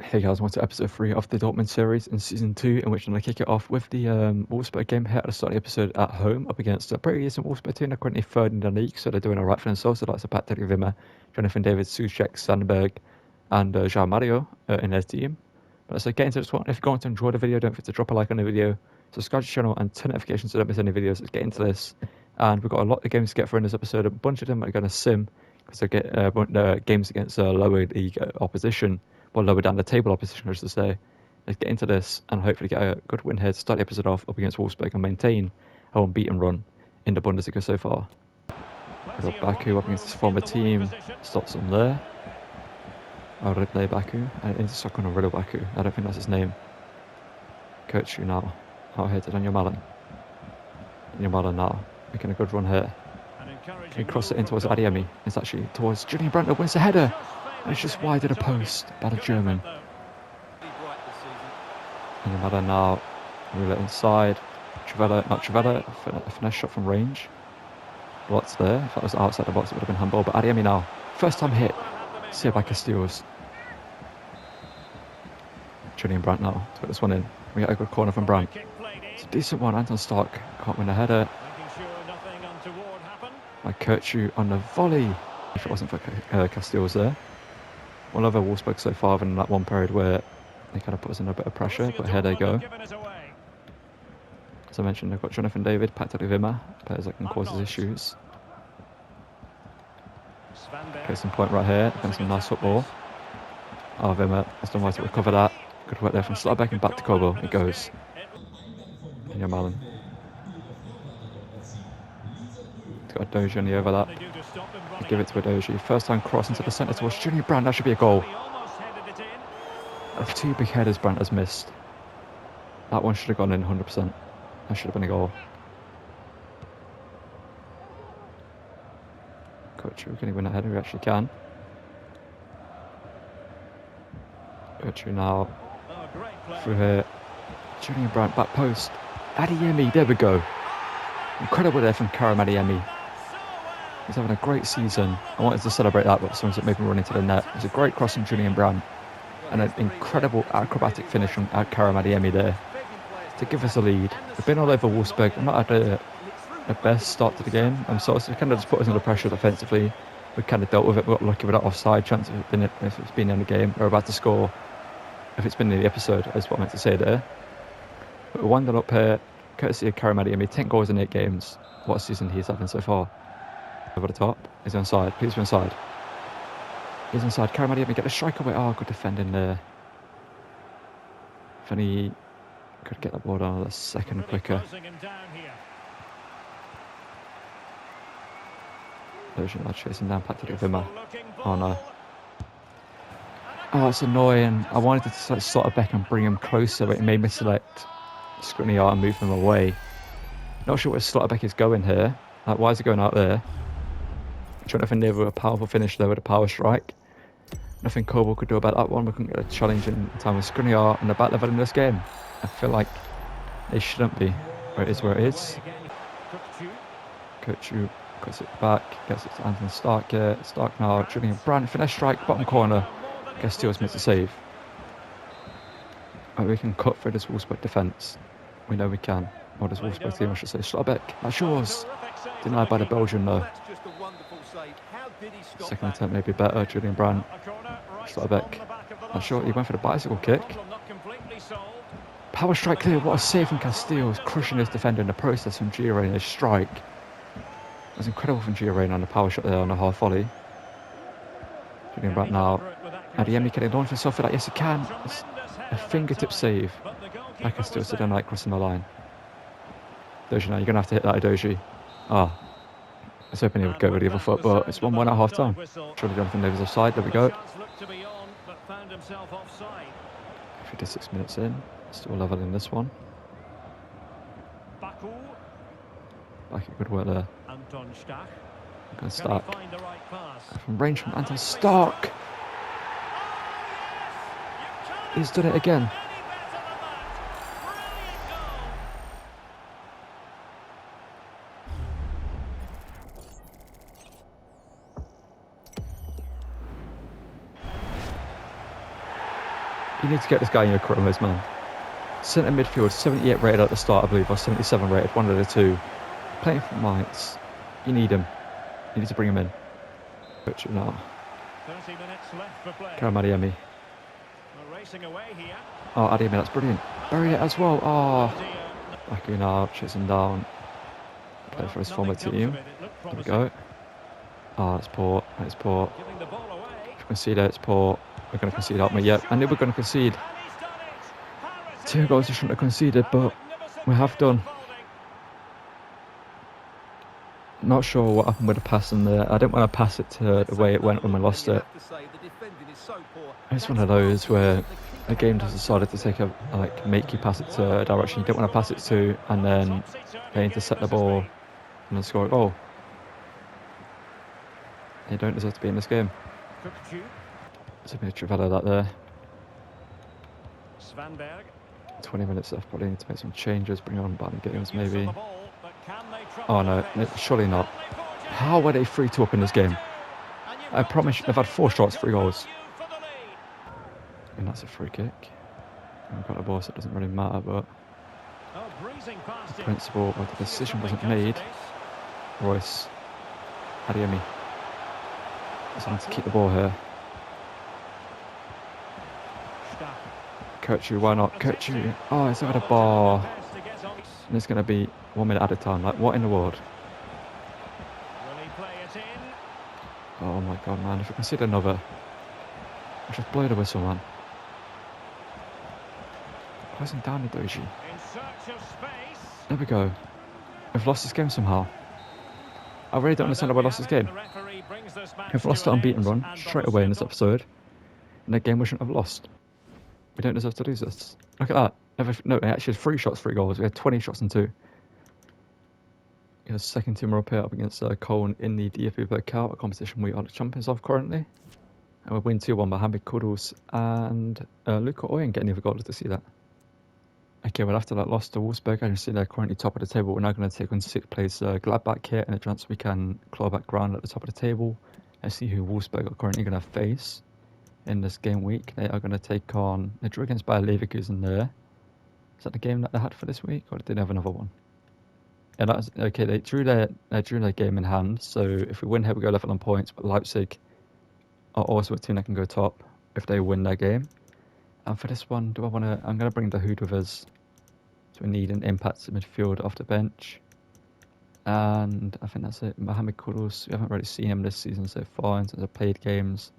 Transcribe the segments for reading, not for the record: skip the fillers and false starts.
Hey guys, welcome to episode 3 of the Dortmund series in season 2, in which I'm going to kick it off with the Wolfsburg game here at the start of the episode at home up against a pretty decent Wolfsburg team. They're currently third in the league, so they're doing alright for themselves. So that's Patrick Wimmer, Jonathan David, Soucek, Sandberg, and João Mario in their team. But let's get into this one. If you're going to enjoy the video, don't forget to drop a like on the video, subscribe to the channel, and turn notifications so you don't miss any videos. Let's get into this. And we've got a lot of games to get through in this episode. A bunch of them are going to sim, because they get games against lower league opposition. Well, lower down the table opposition, I should say. Let's get into this and hopefully get a good win here to start the episode off up against Wolfsburg and maintain our unbeaten run in the Bundesliga so far. We've got Baku up against his former team. Stops him there. I'll replay Baku. I need to suck on a real Baku. I don't think that's his name. Kirchu now. Out here to Daniel Malin. Daniel Malin now. Making a good run here. Can he cross it in towards Adeyemi? It's actually towards Julian Brandt, wins the header. And it's just wide of the post by the German. And Yamada now, reel it inside. Trivella, a finesse shot from range. Blocked there. If that was outside the box, it would have been handball. But Adeyemi now, first time hit. Saved by Castillos. Julian Brandt now to put this one in. We get a good corner from Brandt. It's a decent one. Anton Stark can't win a header. By Kirchu on the volley. If it wasn't for Castillos there. One other Wolfsburg so far in that one period where they kind of put us in a bit of pressure, but here they go. As I mentioned, they've got Jonathan David, Patrick Wimmer, players that can cause us issues. Case in point right here, against some nice football. Oh, Wimmer has done well to recover that. Good work there from Slotterbeck and back to Kobo. It goes. And Malin. He's got a Doji on the overlap. Give it to Adoji. First time cross into the centre towards Julian Brandt. That should be a goal. Of two big headers Brandt has missed. That one should have gone in 100%. That should have been a goal. Kirchu, can he win a header? He actually can. Kirchu now. Through here. Julian Brandt, back post. Adeyemi, there we go. Incredible there from Karim Adeyemi. He's having a great season. I wanted to celebrate that, but someone's maybe running to the net. It was a great cross from Julian Brandt. And an incredible acrobatic finish from Karim Adeyemi there to give us a lead. We've been all over Wolfsburg. We've not had a best start to the game. So it kind of just put us under pressure defensively. We kind of dealt with it. We got lucky with that offside chance if it's been in the game. We're about to score if it's been in the episode, is what I meant to say there. But we're 1-0 up here, courtesy of Karim Adeyemi. 10 goals in 8 games. What a season he's having so far. Over the top. He's onside. Please be onside. He's inside. Karim Adeyemi get the strike away. Oh, good defending there. If only could get the ball down a second quicker. Version now chasing down Patrick Wimmer. Oh no. Oh, it's annoying. I wanted to sort of back and bring him closer, but it made me select Skriniar and move him away. Not sure where Slotterbeck is going here. Like, why is he going out there? Jonathan David with a powerful finish there with a power strike. Nothing Kobo could do about that one. We couldn't get a challenge in time with Skriniar and the back level in this game. I feel like they shouldn't be. Where it is where it is. Kirchu cuts it back, gets it to Anton Stark here. Stark now, Julian Brandt, finesse strike, bottom corner. Castillo's missed a save. Oh, we can cut through this Wolfsburg defence. We know we can. Or this Wolfsburg team, I should say. Slotterbeck, that's yours. Denied by the Belgian though. Second attempt may be better. Julian Brandt. Slotterbeck. Not sure. He went for the bicycle kick. Power strike clear. What a save from Castillo. Crushing his defender in the process from Giorene. His strike. It was incredible from Giorene on the power shot there on the half volley. Julian Brandt now. Adeyemi, can he launch himself for that? Yes, he can. It's a fingertip save. Like Castillo said, don't like crossing the line. Doji now. You're going to have to hit that Doji. Ah. I was hoping he would go with the other foot, but it's 1-1 at half time. Surely Jonathan Davis offside. There we go. 56 minutes in. Still level in this one. Back a good work there. Going Stark. From range from Anton Stark. He's done it again. You need to get this guy in your chronos, man. Centre midfield, 78 rated at the start, I believe, or 77 rated, one of the two. Playing for Mainz. You need him. You need to bring him in. Coach it now. 30 minutes left for play. Karam Adeyemi. Racing away here. Oh, Adeyemi, that's brilliant. Buried it as well. Oh. Baku now, chasing down. Play for his former team. There we go. Oh, that's poor. That's poor. If we concede it, it's poor. We're going to concede, aren't we? Yep, I knew we were going to concede. 2 goals we shouldn't have conceded, but we have done. Not sure what happened with the pass in there. I didn't want to pass it to the way it went when we lost it. It's one of those where the game just decided to take a make you pass it to a direction you don't want to pass it to, and then they intercept the ball and then score a goal. You don't deserve to be in this game. It's a bit of Trivella that there. 20 minutes left, probably need to make some changes, bring on Barney Games maybe. Oh no, surely not. How were they 3-2 up in this game? I promise you, they've had 4 shots, 3 goals. And that's a free kick. We've got the ball, so it doesn't really matter, but the principle of the decision wasn't made. Royce, Adeyemi. Just wanted to keep the ball here. Kirchu, why not? Kirchu. Oh, it's not a bar. And it's going to be 1 minute at a time. Like, what in the world? Oh my god, man. If we concede another, I'll just blow the whistle, man. Why isn't down the Doji? There we go. We've lost this game somehow. I really don't understand how we lost this game. We've lost the unbeaten run straight away in this episode. In a game we shouldn't have lost. We don't deserve to lose this. Look at that. No, it actually had 3 shots, 3 goals. We had 20 shots and 2. We had a second team up here up against Cologne in the DFB Pokal, a competition we are the champions of currently. And we win 2-1 by Hamid Kudus and Luka Oyen getting the other goal to see that. Okay, well after that loss to Wolfsburg, I can see they're currently top of the table. We're now going to take on 6th place Gladbach here in a chance we can claw back ground at the top of the table and see who Wolfsburg are currently going to face in this game week. They are going to take on, they drew against Bayer Leverkusen there. Is that the game that they had for this week, or did they have another one? Yeah, that was, okay, they drew their game in hand, so if we win here we go level on points, but Leipzig are also a team that can go top if they win their game. And for this one, I'm going to bring the Hood with us. So we need an impact midfield off the bench. And I think that's it. Mohamed Kudus, we haven't really seen him this season so far in terms of played games.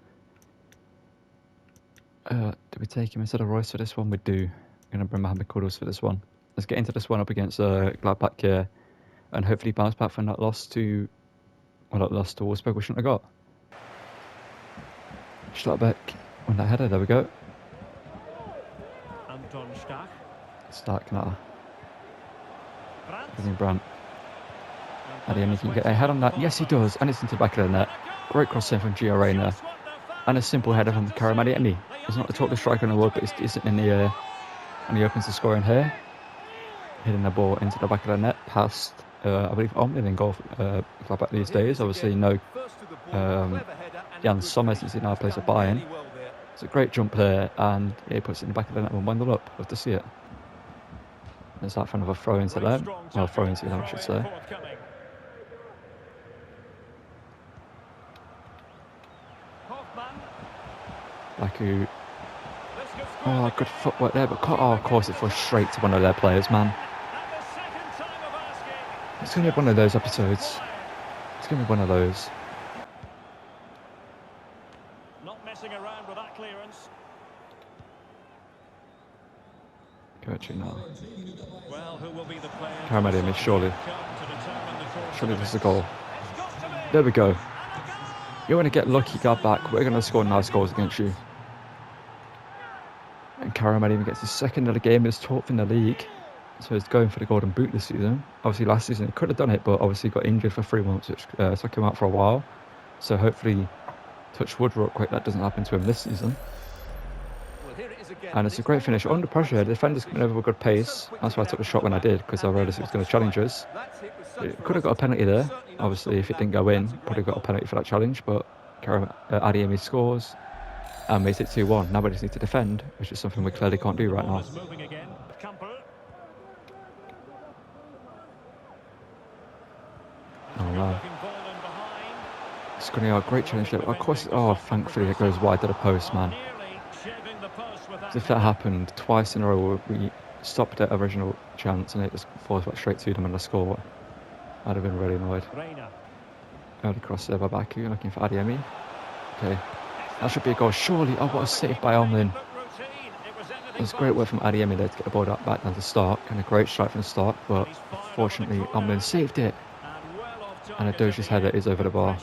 Do we take him instead of Royce for this one? We do. I'm going to bring Mohamed Kudus for this one. Let's get into this one up against Gladbach here. And hopefully bounce back from that loss to... Well, that loss to Wolfsburg we shouldn't have got. Schlotterbeck on that header, there we go. Stark now. Brandt. Adeyemi can get a head on that. Yes, he does. And it's into the back of the net. Great cross in from Gio Reyna. And a simple header from Karam Adeyemi. He's not the tallest striker in the world, but he's decent in the air. And he opens the scoring here. Hitting the ball into the back of the net. Past, I believe, Omlin in goal Gladbach these days. Obviously, no Jan Sommer since he now plays at Bayern. It's a great jump there. And yeah, he puts it in the back of the net and 1-0 up. Love to see it. There's that for another throw into them. Well, throw into them, I should say. Baku. Oh, good footwork there, but of course it falls straight to one of their players, man. It's going to be one of those episodes. It's going to be one of those. Not messing around with that clearance. Gertrude now. Well, who will be the player? Karam Adeyemi, surely. Surely this is a goal. There we go. You want to get lucky, got back. We're going to score nice goals against you. And Karam Adeyemi gets his second of the game, his 12th in the league. So he's going for the golden boot this season. Obviously last season he could have done it, but obviously got injured for 3 months, which took him out for a while. So hopefully, touch wood real quick, that doesn't happen to him this season. And it's a great finish. Under pressure, the defender's coming over with good pace. That's why I took the shot when I did, because I realised he was going to challenge us. It could have got a penalty there. Obviously, if it didn't go in, probably got a penalty for that challenge. But Adeyemi scores. and makes it 2-1. Now we just need to defend, which is something we clearly can't do right now. Moving again. Oh no. Skriniar, great challenge there. Of course, oh, thankfully it goes wide to the post, man. If that happened twice in a row, we stopped the original chance and it just falls back straight to them and the score, I'd have been really annoyed. Early cross there by Baku, looking for Adeyemi. Okay, that should be a goal, surely. Oh, what a save by Omlin. It was great work from Adeyemi there to get the ball back down to Stark, and a great strike from Stark, but fortunately Omlin saved it. And Adoshi's header is over the bar.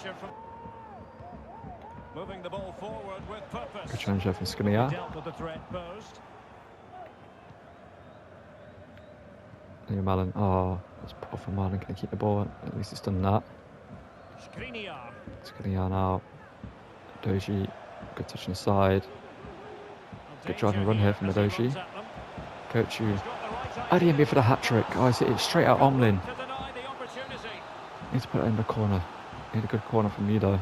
Good challenge there from Skriniar. Daniel Malen, oh, that's poor from Malen. Can he keep the ball? At least it's done that. Skriniar now. Adoshi, good touch inside. Good drive and run here from Adoshi. Kochu. Adeyemi for the hat-trick. Oh, it's straight out Omlin. Need to put it in the corner. Need a good corner from you though.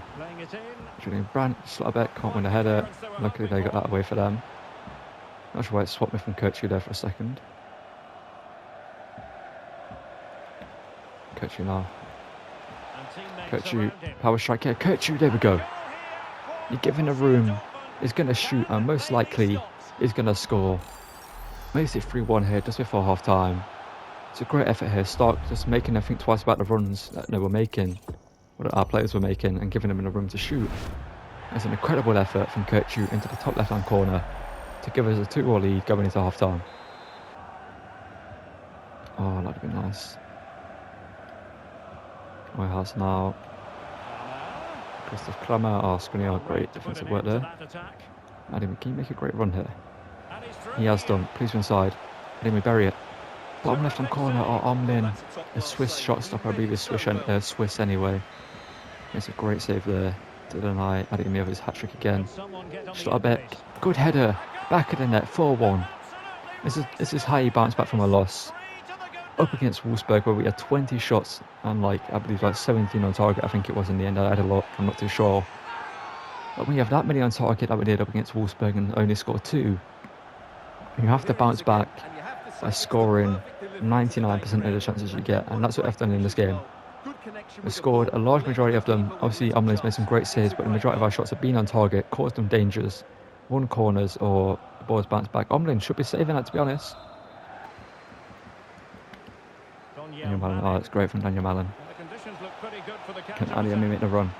Julian Brandt, Slotterbeck can't win a header. Luckily they got that away for them. Not sure why it swapped me from Kochu there for a second. Kochu now. Kochu, power strike here. Kochu, there we go. You're giving a room. He's going to shoot and most likely he's going to score. Makes it 3-1 here just before half time. It's a great effort here. Stark just making them think twice about the runs that they were making, what our players were making, and giving them a room to shoot. It's an incredible effort from Kochu into the top left-hand corner to give us a 2-2 lead going into half time. Oh, that'd be nice. Neuhaus now. Christoph Kramer, oh, Skriniar, great defensive work there. Adeyemi, can you make a great run here? He has done. Please go inside. Adeyemi, bury it. Bottom left-hand corner, oh, Omlin. A Swiss shot stopper, I believe is Swiss anyway. It's a great save there to deny Adeyemi of his hat-trick again. Slotterbeck, good header. Back of the net, 4-1. This is how you bounce back from a loss. Up against Wolfsburg, where we had 20 shots and I believe 17 on target, I think it was in the end. I had a lot, I'm not too sure. But when you have that many on target that we did up against Wolfsburg and only scored 2, you have to bounce back by scoring 99% of the chances you get, and that's what I've done in this game. We scored a large majority of them. Obviously, Omlin's made some great saves, but the majority of our shots have been on target, caused them dangers, won corners, or the ball's bounced back. Omlin should be saving that, to be honest. Daniel Malen, oh, it's great from Daniel Malen. Can Adeyemi make the run?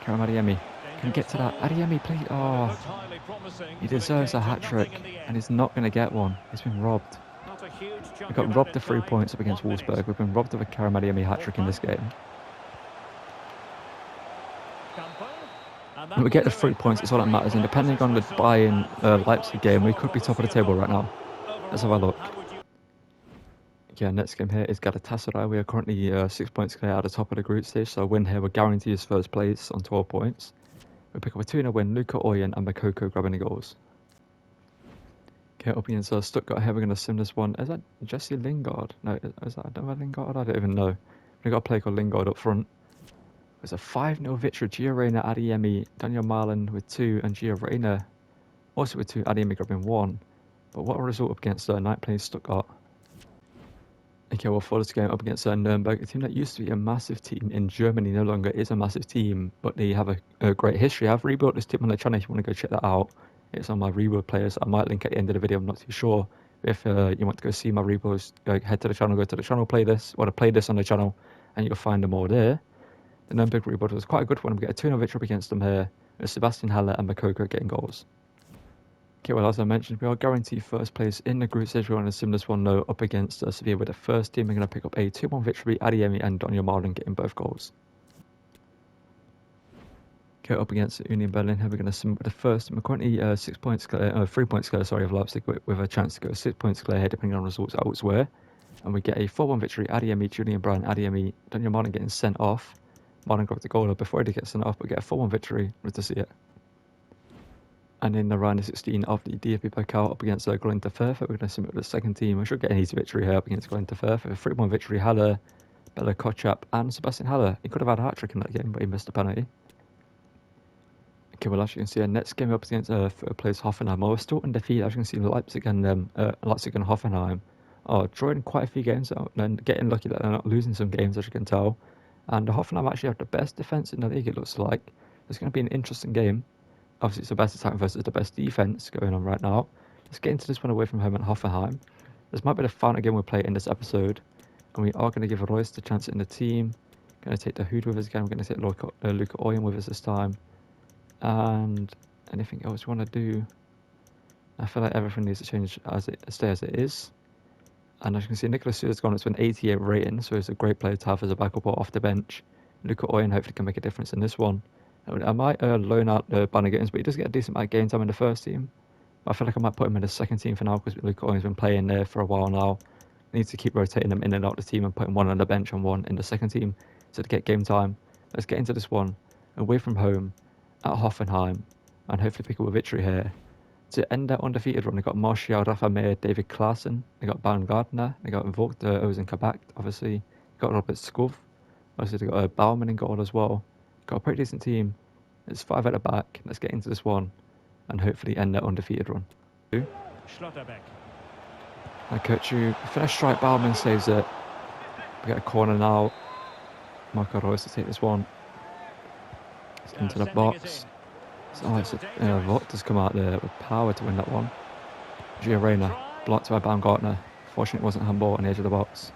Karim Adeyemi, can he get to that? Adeyemi, please. Oh, he deserves a hat-trick, and he's not going to get one. He's been robbed. We got robbed of 3 points up against Wolfsburg. We've been robbed of a Karim Adeyemi hat-trick in this game. When we get the 3 points, it's all that matters, and depending on the Bayern Leipzig game, we could be top of the table right now. Let's have a look. Yeah, next game here is Galatasaray. We are currently 6 points clear out of the top of the group stage, so a win here will guarantee us first place on 12 points. We pick up a 2-0 win, Luka Oyen and Makoko grabbing the goals. Okay, up against Stuttgart here, we're going to sim this one. Is that Jesse Lingard? No, is that another Lingard? I don't even know. We've got a player called Lingard up front. It's a 5-0 victory. Gio Reyna, Adeyemi, Daniel Malen with 2, and Gio Reyna also with 2, Adeyemi grabbing 1. But what a result up against night playing Stuttgart. Okay, well, for this game up against Nuremberg, a team that used to be a massive team in Germany, no longer is a massive team, but they have a great history. I've rebuilt this team on the channel if you want to go check that out. It's on my rebuild players. I might link at the end of the video, I'm not too sure. If you want to go see my rebuilds, head to the channel, go to the channel, play this on the channel, and you'll find them all there. The Nuremberg rebuild was quite a good one. We get a 2-0 victory up against them here, with Sebastian Haller and Makoko getting goals. Okay, well, as I mentioned, we are guaranteed first place in the group stage. We're on a similar one though, up against Sevilla with the first team. We're going to pick up a 2-1 victory. Adeyemi and Daniel Malen getting both goals. Okay, up against Union Berlin here, we're going to sim with the first team. We're currently 3 points clear, of Leipzig, with a chance to go 6 points clear here, depending on results elsewhere. And we get a 4-1 victory. Adeyemi, Julian Brown, Adeyemi, Daniel Malen getting sent off. Malen got the goal before he gets sent off, but get a 4-1 victory. Good to see it. And in the round of 16 of the DFB Pokal up against Glynter Firth, we're going to submit with the second team. We should get an easy victory here up against Glynter Firth. A 3-1 victory, Haller, Bella Kochap and Sebastian Haller. He could have had a hat-trick in that game, but he missed a penalty. Okay, well, as you can see, our next game up against third place Hoffenheim. I was still undefeated. As you can see, Leipzig and Hoffenheim are drawing quite a few games out and getting lucky that they're not losing some games, as you can tell. And Hoffenheim actually have the best defense in the league, it looks like. It's going to be an interesting game. Obviously, it's the best attack versus the best defense going on right now. Let's get into this one away from home at Hoffenheim. This might be the final game we'll play in this episode. And we are going to give Royce the chance in the team. Going to take the Hood with us again. We're going to take Luca Oyen with us this time. And anything else you want to do? I feel like everything needs to change stay as it is. And as you can see, Nicolas Suarez has gone up to an 88 rating, so he's a great player to have as a backup or off the bench. Luca Oyen hopefully can make a difference in this one. I might loan out Banner Gittins, but he does get a decent amount of game time in the first team. I feel like I might put him in the second team for now because Luca Oyen's been playing there for a while now. I need to keep rotating them in and out of the team and putting one on the bench and one in the second team so to get game time. Let's get into this one away from home at Hoffenheim and hopefully pick up a victory here. To end that undefeated run, they got Martial, Rafa Meyer, David Klaassen, they got Baumgartner, they got Vogt, Ozan Kabak, obviously, they got Robert Skov, obviously they got Baumann in goal as well. Got a pretty decent team. It's 5 at the back. Let's get into this one and hopefully end that undefeated run. Schlotterbeck. And Kirchu, first strike, Baumann saves it. We get a corner now. Marco Reus to take this one. It's into the box. Vogt has come out there with power to win that one. Gio Reyna, blocked by Baumgartner. Fortunately, it wasn't handball on the edge of the box.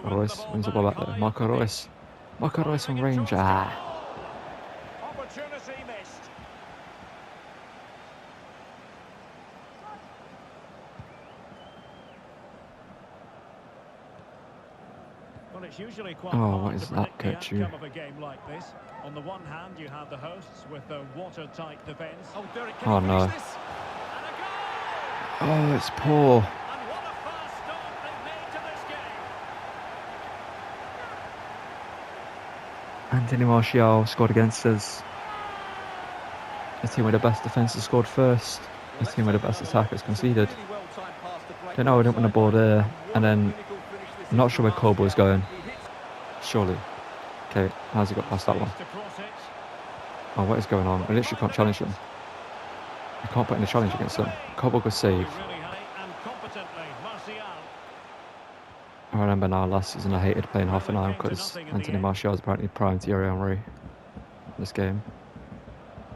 Reus wins the ball back there. Marco Reus. Marco Reus on range. Opportunity missed. Well, it's usually quite what hard is to that, predict the Kirchu? outcome of a game like this. On the one hand, you have the hosts with the watertight defence. Oh no. Oh, it's poor. And what a fast start they've made to this game. Anthony Martial scored against us. The team with the best defence has scored first. The team with the best attack has conceded. Don't know, I don't win the ball there. And then, I'm not sure where Kobo's going. Surely. Okay, how's he got past that one? Oh, what is going on? I literally can't challenge them. I can't put in a challenge against them. Kobo could save. I remember now, last season I hated playing Hoffenheim because Anthony Martial is apparently prime Thierry Henry in this game.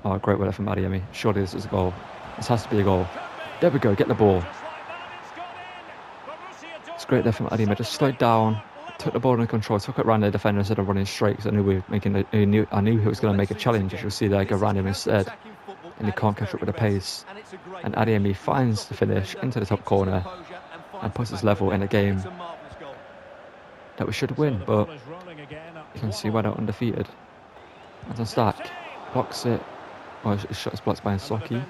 Oh, great work from Adeyemi. Surely this is a goal. This has to be a goal. There we go, get the ball. It's great there from Adeyemi. Just slowed down, took the ball under control, took it around the defender instead of running straight because I knew I knew he was going to make a challenge. As you'll see there, I go around him instead. And he can't catch up with the pace. And Adeyemi finds the finish into the top corner and puts us level in a game that we should win, but you can see we're not undefeated. And on Stack, blocks it. Oh, his shot is blocked by Insoki.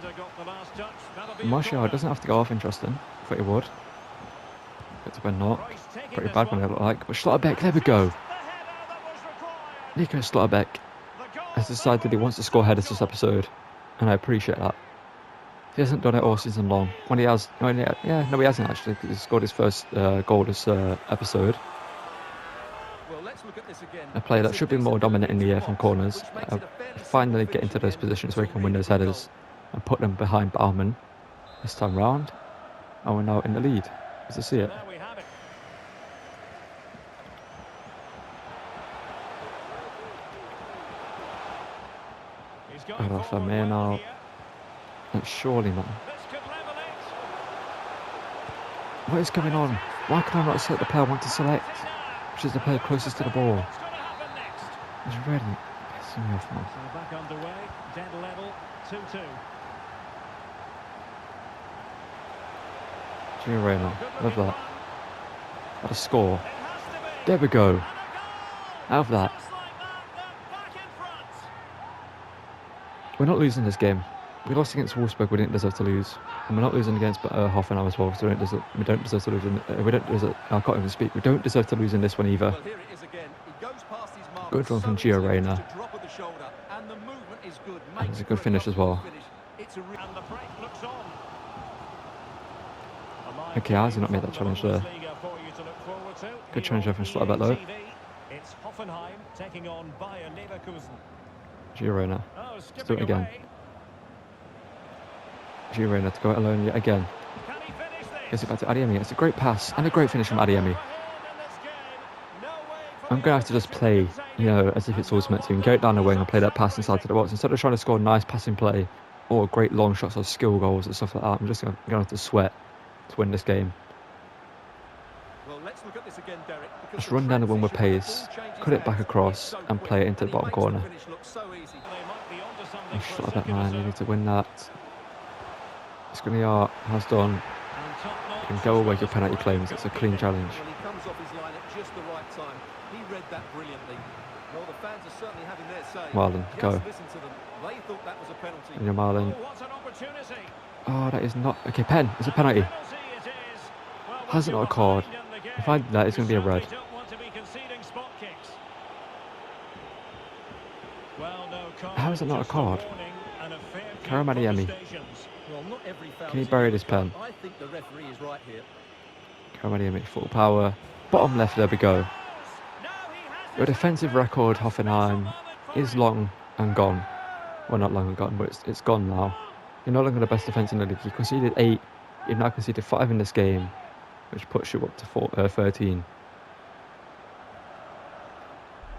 Martial doesn't have to go off, interesting. I thought he would. But we're not. Pretty bad one, it looked like. But Schlotterbeck, there we go. Nico Schlotterbeck has decided he wants to score headers this episode, and I appreciate that. He hasn't done it all season long. When he has, he hasn't actually. He scored his first goal this episode. A player that should be more dominant in the air from corners. Finally get into those positions where he can win those headers and put them behind Baumann this time round. And we're now in the lead. As I see it. Rafa Meyer now. Like, surely, man. What is going on? Why can I not select the player I want to select? Which is the player closest to the ball. It's really pissing me off, man. So back underway, dead level, 2-2. Gio Reyna, love that. What a score. There we go. Have that. We're not losing this game. We lost against Wolfsburg, we didn't deserve to lose. And we're not losing against Hoffenheim as well, so we don't deserve to lose. I can't even speak. We don't deserve to lose in this one either. Good run from Gio Reyna. And it's a good finish as well. Okay, how has he not made that challenge there? Good challenge there from Schlotterbeck though. It's Hoffenheim taking on Bayern Leverkusen. Girona. Oh, Let's do skipping it again. away. Girona to go it alone yet again. Can he finish Gets this? it back to Adeyemi. It's a great pass and a great finish from Adeyemi. I'm going to have to just play, you know, as if it's Ultimate Team. Go down the wing and play that pass inside to the box. Instead of trying to score a nice passing play or great long shots or skill goals and stuff like that, I'm just going to have to sweat to win this game. Well, let's look at this again, Derek, Just run down the wing with pace, cut it back across and play it into the bottom corner. Shot at that man, you need to win that. Skriniar has done. Can go away your penalty claims. It's a clean challenge. Well, he comes off his line at just the right time. He read that brilliantly. Well, the fans are certainly having their say. Marlon, Just go. listen to them. They thought that was a penalty. And your Marlon. Oh, what an opportunity. Oh, that is not... Okay, pen. It's a penalty. Has it not a card? If I do that, it's going to be a red. How is it not a card? Karim Adeyemi. Well, not every foul Can he is bury equal, this pen? but I think the referee is right here. Karim Adeyemi, full power. Bottom left, there we go. Your defensive record, Hoffenheim, is long and gone. Well, not long and gone, but it's gone now. You're no longer the best defence in the league. You conceded 8. You've now conceded 5 in this game, which puts you up to 13.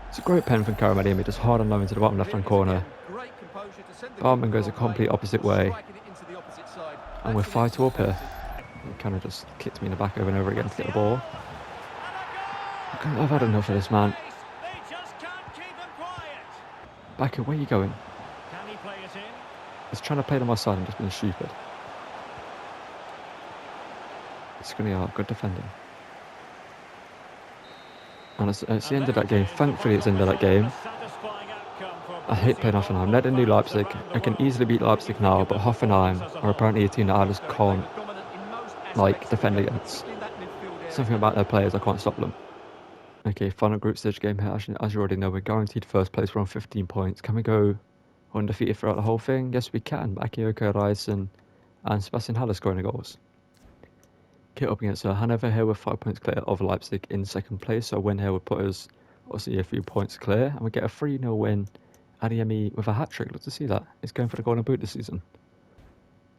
It's a great pen from Karim Adeyemi, just hard and low into the bottom left-hand corner. Barman goes a complete opposite way. And we're 5-2 up here. He kind of just kicked me in the back over and over again to get the ball. I've had enough of this, man. Backer, where are you going? He's trying to play them offside and just being stupid. Skriniar, good defending. And it's the end of that game. Thankfully, it's the end of that game. I hate playing Hoffenheim. They're the new Leipzig. I can easily beat Leipzig now, but Hoffenheim are apparently a team that I just can't, like, defend against. Something about their players, I can't stop them. Okay, final group stage game here. As you already know, we're guaranteed first place. We're on 15 points. Can we go undefeated throughout the whole thing? Yes, we can. Bakayoko, Reisen, and Sebastian Haller scoring the goals. Okay, up against Hanover here. We're 5 points clear of Leipzig in second place. So a win here would put us, obviously, a few points clear. And we get a 3-0 win. Adeyemi with a hat-trick. Love to see that. He's going for the Golden Boot this season.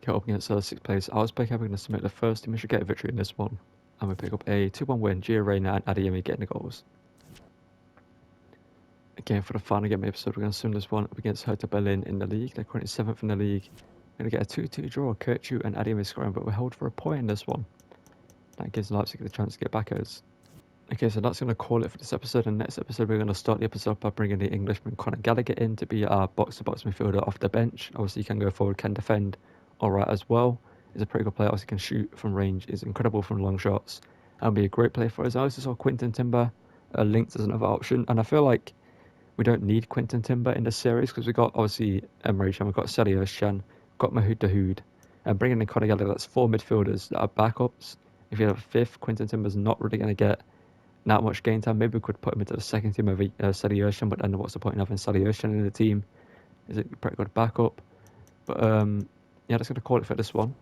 Okay, up against 6th place. Augsburg, we're going to submit the first team. We should get a victory in this one. And we pick up a 2-1 win. Girona and Adeyemi getting the goals. Again, for the final game episode, we're going to sum this one up against Hertha Berlin in the league. They're currently 7th in the league. We're going to get a 2-2 draw. Kirchu and Adeyemi scoring, but we're held for a point in this one. That gives Leipzig the chance to get back at us. Okay, so that's going to call it for this episode. And next episode, we're going to start the episode by bringing the Englishman Conor Gallagher in to be our box-to-box midfielder off the bench. Obviously, he can go forward, can defend all right as well. He's a pretty good player. Also, can shoot from range. Is incredible from long shots. And be a great player for us. I also saw Quinton Timber linked as another option. And I feel like we don't need Quinton Timber in this series because we've got, obviously, Emre Can, we've got Sally Özcan, got Mahoud Dahoud. And bringing in Conor Gallagher, that's 4 midfielders that are backups. If you have a 5th, Quinton Timber's not really going to get that much game time. Maybe we could put him into the second team of Sally Özcan, but then what's the point in having Sally Özcan in the team? Is it pretty good backup? But yeah, that's going to call it for this one.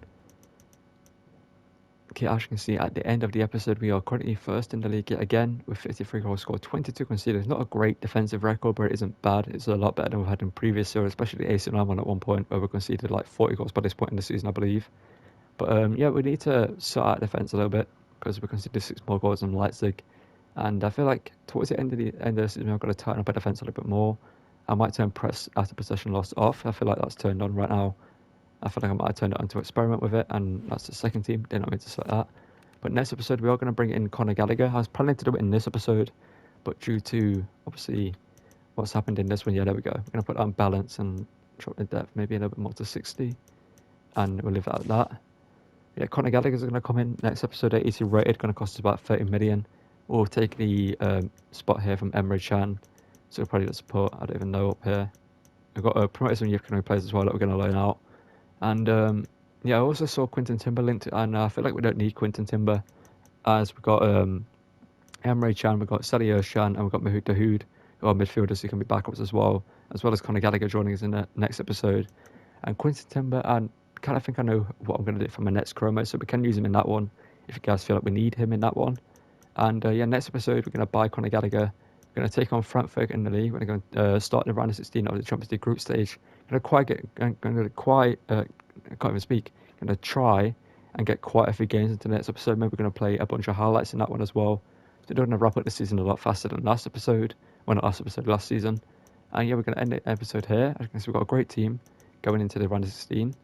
Okay, as you can see at the end of the episode, we are currently first in the league yet again with 53 goals scored, 22 conceded. It's not a great defensive record, but it isn't bad. It's a lot better than we've had in previous series, especially the AC Milan one at one point where we conceded like 40 goals by this point in the season, I believe. But yeah, we need to sort out defence a little bit because we conceded 6 more goals than Leipzig. And I feel like towards the end of the season, we've got to tighten up our defence a little bit more. I might turn press after possession loss off. I feel like that's turned on right now. I feel like I might have turned it on to experiment with it, and that's the second team. Didn't want me to select that. But next episode, we are going to bring in Conor Gallagher. I was planning to do it in this episode, but due to, obviously, what's happened in this one, yeah, there we go. We're going to put that on balance and drop the depth maybe a little bit more to 60, and we'll leave it at that. Yeah, Conor Gallagher is going to come in next episode, 82 rated, going to cost us about 30 million. We'll take the spot here from Emre Can, so we'll probably just put, I don't even know, up here. We've got promoted some youth academy players as well that we're going to loan out. And yeah, I also saw Quinton Timber linked, and I feel like we don't need Quinton Timber, as we've got Emre Can, we've got Sally Özcan, and we've got Mahoud Dahoud, who are midfielders who can be backups as well as Conor Gallagher joining us in the next episode. And Quinton Timber, and kind of think I know what I'm going to do for my next chromo, so we can use him in that one if you guys feel like we need him in that one. And yeah, next episode we're going to buy Conor Gallagher, Going to take on Frankfurt in the league. We're going to start in the round of 16 of the Champions League group stage. Going to I can't even speak. Going to try and get quite a few games into the next episode. Maybe we're going to play a bunch of highlights in that one as well. So we're going to wrap up the season a lot faster than last episode. Well, not last episode, last season. And yeah, we're going to end the episode here. I guess we've got a great team going into the round of 16.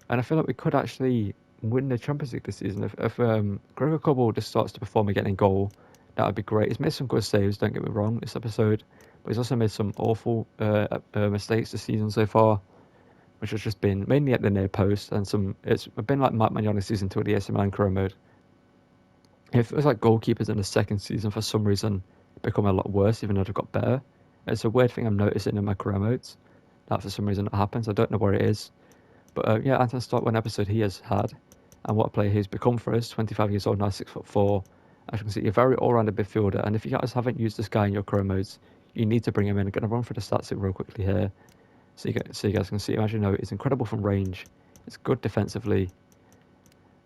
And I feel like we could actually win the Champions League this season. If Gregor Kobel just starts to perform again in goal, that would be great. He's made some good saves, don't get me wrong, this episode. But he's also made some awful mistakes this season so far, which has just been mainly at the near post. And it's been like Mark Magnani's season 2 of the AC Milan career mode. It feels like goalkeepers in the second season, for some reason, become a lot worse, even though they've got better. It's a weird thing I'm noticing in my career modes, that for some reason that happens. I don't know where it is. But yeah, Anton Stott, one episode he has had, and what a player he's become for us. 25 years old now, 6'4". As you can see, a very all-rounded midfielder. And if you guys haven't used this guy in your career modes, you need to bring him in. I'm going to run through the stats real quickly here, so you guys can see him. As you know, he's incredible from range. It's good defensively.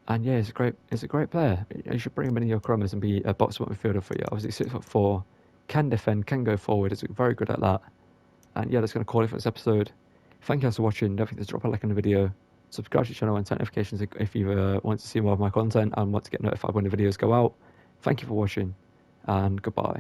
And yeah, he's a great player. You should bring him in your career modes and be a box-to-box midfielder for you. Obviously, 6'4", can defend, can go forward. He's very good at that. And yeah, that's going to call it for this episode. Thank you guys for watching. Don't forget to drop a like on the video. Subscribe to the channel and turn notifications if you want to see more of my content and want to get notified when the videos go out. Thank you for watching, and goodbye.